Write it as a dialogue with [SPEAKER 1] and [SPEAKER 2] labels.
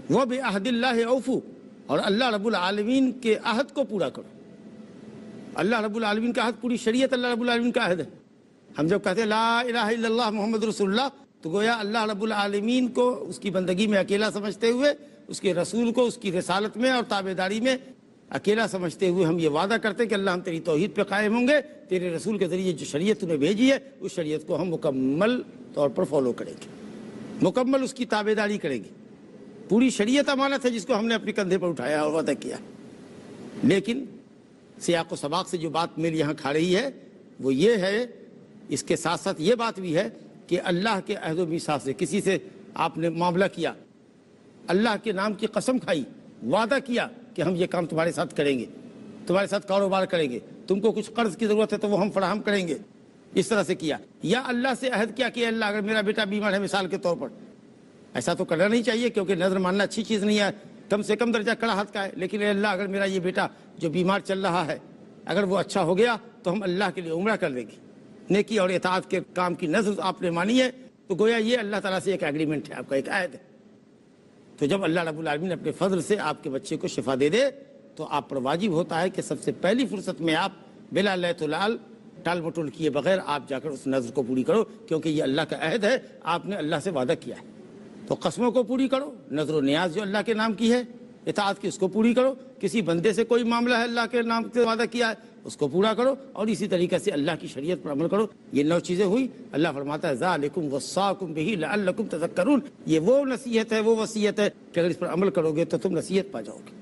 [SPEAKER 1] وَبِعَهْدِ اللَّهِ أَوْفُوا، اور اللہ رب العالمین کے عہد کو پورا کرو۔ اللہ رب العالمین کا عہد، پوری شریعت اللہ رب العالمین کا عہد ہے۔ ہم جب کہتے ہیں لا الہ الا اللہ محمد رسول اللہ، تو گویا اللہ رب العالمین کو اس کی بندگی میں اکیلا سمجھتے ہوئے، اس کے رسول کو اس کی رسالت میں اور تابعداری میں اکیلا سمجھتے ہوئے ہم یہ وعدہ کرتے ہیں کہ اللہ ہم تیری توحید پہ قائم ہوں گے، تیرے رسول کے ذریعے جو شریعت نے بھیجی ہے اس شریعت کو ہم مکمل طور پر فالو کریں گے، مکمل اس کی تابعداری کریں گے۔ پوری شریعت امانت ہے جس کو ہم نے اپنے کندھے پر اٹھایا اور وعدہ کیا۔ لیکن سیاق و سباق سے جو بات میری یہاں کھا رہی ہے وہ یہ ہے، اس کے ساتھ ساتھ یہ بات بھی ہے کہ اللہ کے عہد و میثاق سے کسی سے آپ نے معاملہ کیا، اللہ کے نام کی قسم کھائی، وعدہ کیا کہ ہم یہ کام تمہارے ساتھ کریں گے، تمہارے ساتھ کاروبار کریں گے، تم کو کچھ قرض کی ضرورت ہے تو وہ ہم فراہم کریں گے، اس طرح سے کیا۔ یا اللہ سے عہد کیا کہ اللہ اگر میرا بیٹا بیمار ہے مثال کے طور پر، ایسا تو کرنا نہیں چاہیے کیونکہ نظر ماننا اچھی چیز نہیں ہے، کم سے کم درجہ کڑا ہاتھ کا ہے، لیکن اے اللہ اگر میرا یہ بیٹا جو بیمار چل رہا ہے اگر وہ اچھا ہو گیا تو ہم اللہ کے لیے عمرہ کر لیں گے۔ نیکی اور اطاعت کے کام کی نظر آپ نے مانی ہے تو گویا یہ اللہ تعالیٰ سے ایک ایگریمنٹ ہے، آپ کا ایک عہد ہے۔ تو جب اللہ رب العالمین اپنے فضل سے آپ کے بچے کو شفا دے دے تو آپ پر واجب ہوتا ہے کہ سب سے پہلی فرصت میں آپ بلا لیت لال ٹال مٹول کیے بغیر آپ جا کر اس نظر کو پوری کرو، کیونکہ یہ اللہ کا عہد ہے، آپ نے اللہ سے وعدہ کیا ہے۔ تو قسموں کو پوری کرو، نظر و نیاز جو اللہ کے نام کی ہے، اطاعت کی اس کو پوری کرو، کسی بندے سے کوئی معاملہ ہے اللہ کے نام سے وعدہ کیا ہے اس کو پورا کرو، اور اسی طریقے سے اللہ کی شریعت پر عمل کرو۔ یہ 9 چیزیں ہوئی۔ اللہ فرماتا ہے ذالکم وصاکم بہ لعلکم تذکرون، یہ وہ نصیحت ہے، وہ وصیت ہے کہ اگر اس پر عمل کرو گے تو تم نصیحت پا جاؤ گے۔